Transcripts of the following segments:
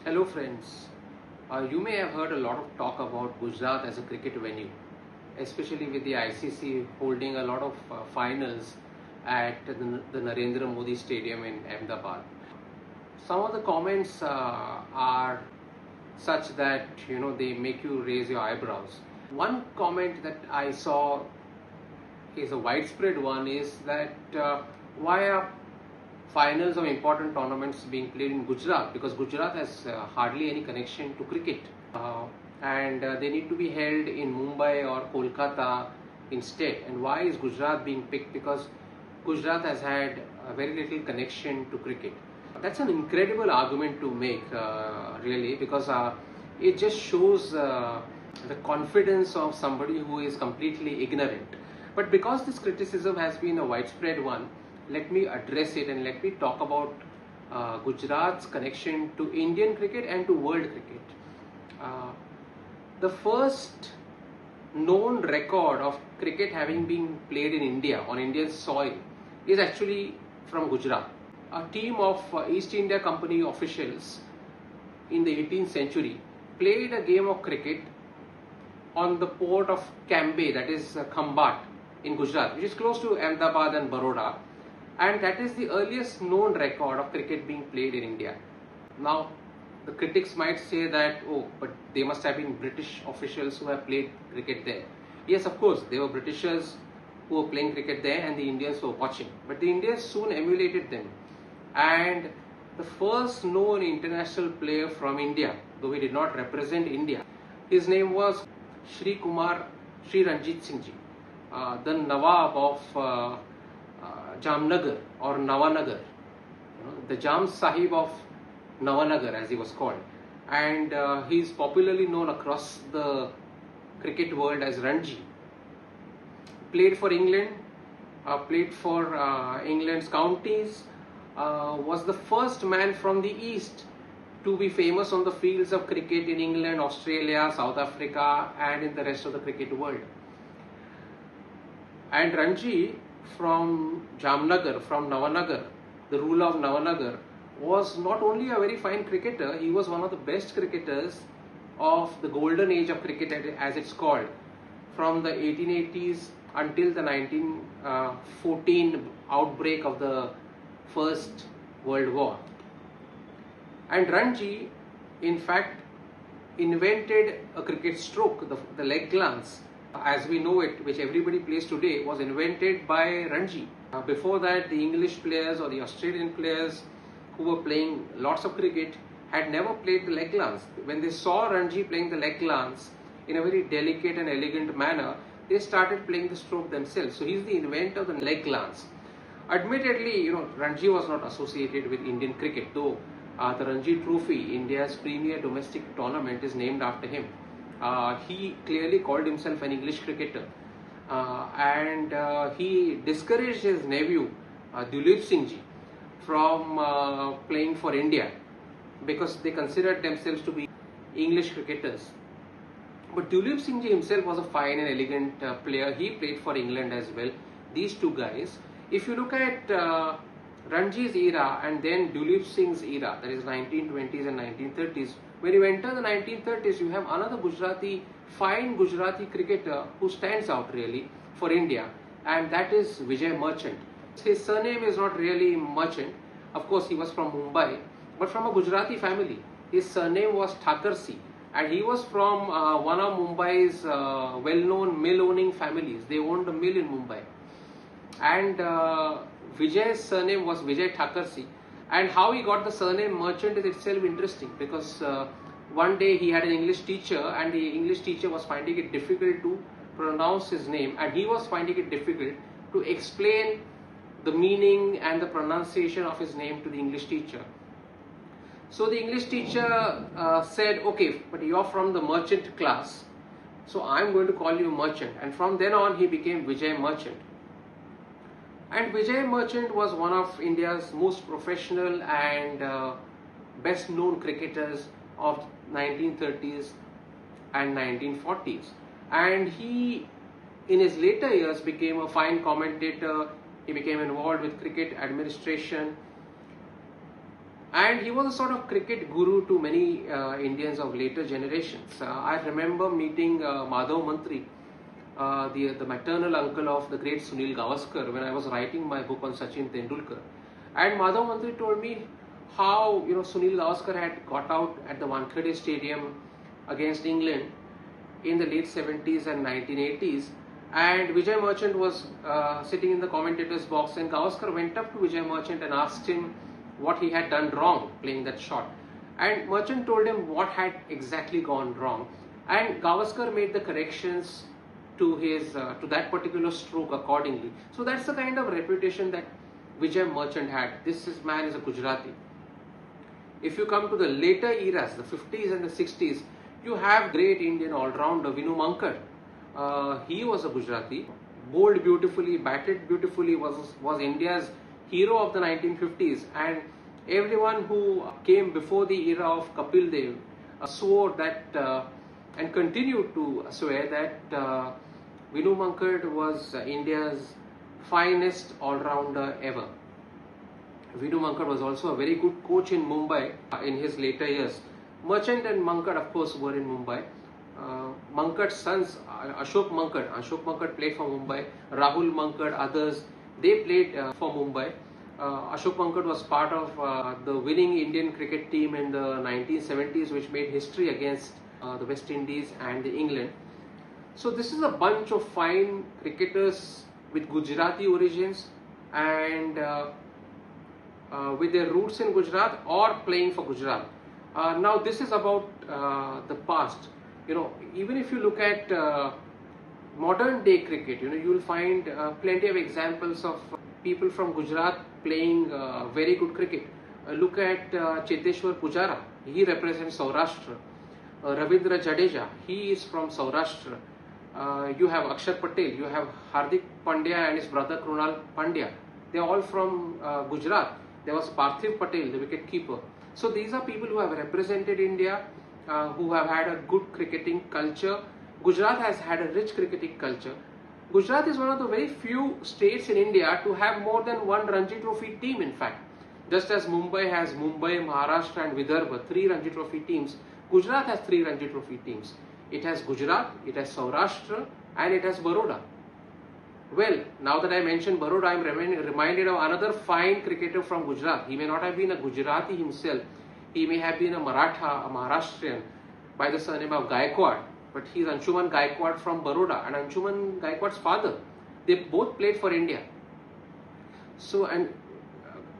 Hello friends, you may have heard a lot of talk about Gujarat as a cricket venue, especially with the ICC holding a lot of finals at the Narendra Modi Stadium in Ahmedabad. Some of the comments are such that they make you raise your eyebrows. One comment that I saw is a widespread one is that why are finals of important tournaments being played in Gujarat, because Gujarat has hardly any connection to cricket, and they need to be held in Mumbai or Kolkata instead. And why is Gujarat being picked? Because Gujarat has had very little connection to cricket. That's an incredible argument to make, really, because it just shows the confidence of somebody who is completely ignorant. But because this criticism has been a widespread one, let me address it and let me talk about Gujarat's connection to Indian cricket and to world cricket. The first known record of cricket having been played in India on Indian soil is actually from Gujarat. A team of East India Company officials in the 18th century played a game of cricket on the port of Cambay, that is Khambat in Gujarat, which is close to Ahmedabad and Baroda, and that is the earliest known record of cricket being played in India. Now, the critics might say that, oh, but they must have been British officials who have played cricket there. Yes, of course, there were Britishers who were playing cricket there and the Indians were watching. But the Indians soon emulated them. And the first known international player from India, though he did not represent India, his name was Sri Ranjit Singh Ji, the Nawab of Jamnagar or Nawanagar, the Jam Sahib of Nawanagar as he was called, and he is popularly known across the cricket world as Ranji. Played for England, played for England's counties, was the first man from the East to be famous on the fields of cricket in England, Australia, South Africa, and in the rest of the cricket world. And Ranji from Jamnagar, from Nawanagar, the ruler of Nawanagar, was not only a very fine cricketer, he was one of the best cricketers of the golden age of cricket as it's called, from the 1880s until the 1914 outbreak of the First World War. And Ranji, in fact, invented a cricket stroke, the leg glance, as we know it, which everybody plays today, was invented by Ranji. Before that, the English players or the Australian players who were playing lots of cricket had never played the leg glance. When they saw Ranji playing the leg glance in a very delicate and elegant manner, they started playing the stroke themselves. So he's the inventor of the leg glance. Admittedly, Ranji was not associated with Indian cricket, though the Ranji Trophy, India's premier domestic tournament, is named after him. He clearly called himself an English cricketer, and he discouraged his nephew Dulip Singh Ji from playing for India because they considered themselves to be English cricketers. But Dulip Singh Ji himself was a fine and elegant player. He played for England as well. These two guys, if you look at Ranji's era and then Dulip Singh's era, that is 1920s and 1930s, when you enter the 1930s, you have another fine Gujarati cricketer who stands out really for India, and that is Vijay Merchant. His surname is not really Merchant. Of course, he was from Mumbai, but from a Gujarati family. His surname was Thakursi, and he was from one of Mumbai's well-known mill-owning families. They owned a mill in Mumbai. And Vijay's surname was Vijay Thakursi. And how he got the surname Merchant is itself interesting, because one day he had an English teacher and the English teacher was finding it difficult to pronounce his name, and he was finding it difficult to explain the meaning and the pronunciation of his name to the English teacher. So the English teacher said, okay, but you're from the merchant class, so I'm going to call you Merchant. And from then on he became Vijay Merchant. And Vijay Merchant was one of India's most professional and best known cricketers of 1930s and 1940s. And he, in his later years, became a fine commentator. He became involved with cricket administration. And he was a sort of cricket guru to many Indians of later generations. I remember meeting Madhav Mantri, the maternal uncle of the great Sunil Gavaskar, when I was writing my book on Sachin Tendulkar. And Madhav Mantri told me how Sunil Gavaskar had got out at the Wankhede Stadium against England in the late 70s and 1980s, and Vijay Merchant was sitting in the commentator's box, and Gavaskar went up to Vijay Merchant and asked him what he had done wrong playing that shot, and Merchant told him what had exactly gone wrong, and Gavaskar made the corrections to his to that particular stroke accordingly. So that's the kind of reputation that Vijay Merchant had. Man is a Gujarati. If you come to the later eras, the 50s and the 60s, you have great Indian all-rounder Vinu Mankad. He was a Gujarati, bowled beautifully, batted beautifully, was India's hero of the 1950s, and everyone who came before the era of Kapil Dev swore that and continued to swear that Vinu Mankad was India's finest all-rounder ever. Vinu Mankad was also a very good coach in Mumbai in his later years. Merchant and Mankad, of course, were in Mumbai. Mankad's sons, Ashok Mankad played for Mumbai. Rahul Mankad, others, they played for Mumbai. Ashok Mankad was part of the winning Indian cricket team in the 1970s, which made history against the West Indies and England. So this is a bunch of fine cricketers with Gujarati origins and with their roots in Gujarat or playing for Gujarat. Now this is about the past. Even if you look at modern day cricket, you will find plenty of examples of people from Gujarat playing very good cricket. Look at Cheteshwar Pujara, he represents Saurashtra. Ravindra Jadeja, he is from Saurashtra. You have Akshar Patel, you have Hardik Pandya and his brother Krunal Pandya. They are all from Gujarat. There was Parthiv Patel, the wicket keeper. So these are people who have represented India, who have had a good cricketing culture. Gujarat has had a rich cricketing culture. Gujarat is one of the very few states in India to have more than one Ranji Trophy team, in fact. Just as Mumbai has Mumbai, Maharashtra and Vidarbha, 3 Ranji Trophy teams, Gujarat has 3 Ranji Trophy teams. It has Gujarat, it has Saurashtra and it has Baroda. Well, now that I mentioned Baroda, I am reminded of another fine cricketer from Gujarat. He may not have been a Gujarati himself. He may have been a Maratha, a Maharashtrian by the surname of Gaikwad. But he is Anshuman Gaikwad from Baroda, and Anshuman Gaikwad's father. They both played for India. So, and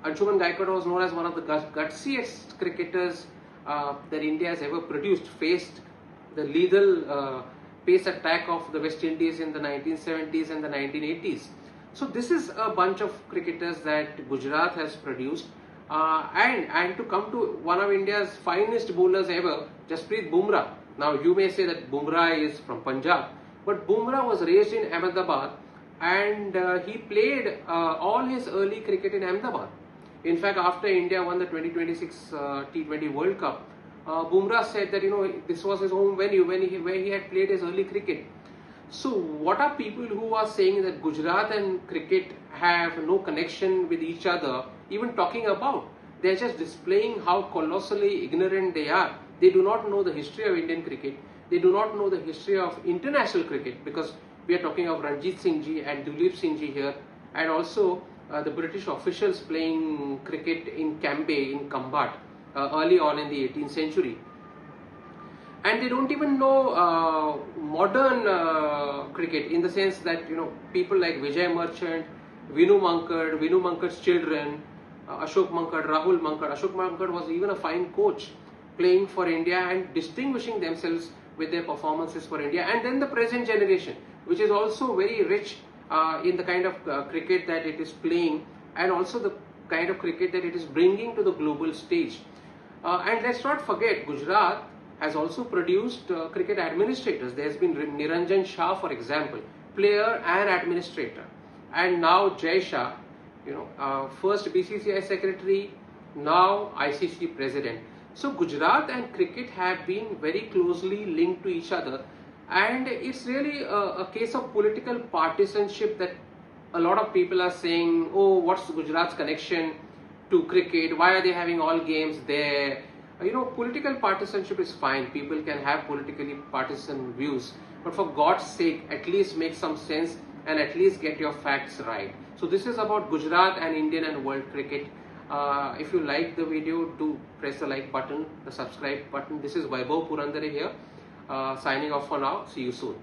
Anshuman Gaikwad was known as one of the gutsiest cricketers that India has ever produced. Faced the lethal pace attack of the West Indies in the 1970s and the 1980s. So this is a bunch of cricketers that Gujarat has produced. And to come to one of India's finest bowlers ever, Jasprit Bumrah. Now you may say that Bumrah is from Punjab, but Bumrah was raised in Ahmedabad and he played all his early cricket in Ahmedabad. In fact, after India won the 2026 T20 World Cup, Bumrah said that this was his home venue where he had played his early cricket. So what are people who are saying that Gujarat and cricket have no connection with each other even talking about? They are just displaying how colossally ignorant they are. They do not know the history of Indian cricket. They do not know the history of international cricket, because we are talking of Ranjit Singh ji and Duleep Singh ji here, and also the British officials playing cricket in Cambay, in Kambat, early on in the 18th century. And they don't even know modern cricket, in the sense that people like Vijay Merchant, Vinu Mankad's children, Ashok Mankad, Rahul Mankad. Ashok Mankad was even a fine coach, playing for India and distinguishing themselves with their performances for India. And then the present generation, which is also very rich in the kind of cricket that it is playing, and also the kind of cricket that it is bringing to the global stage. And let's not forget, Gujarat has also produced cricket administrators. There has been Niranjan Shah, for example, player and administrator. And now Jai Shah, first BCCI secretary, now ICC president. So Gujarat and cricket have been very closely linked to each other, and it's really a case of political partisanship that a lot of people are saying, oh, what's Gujarat's connection to cricket? Why are they having all games there? Political partisanship is fine. People can have politically partisan views, but for God's sake, at least make some sense and at least get your facts right. So this is about Gujarat and Indian and world cricket. If you like the video, do press the like button, the subscribe button. This is Vaibhav Purandare here, signing off for now. See you soon.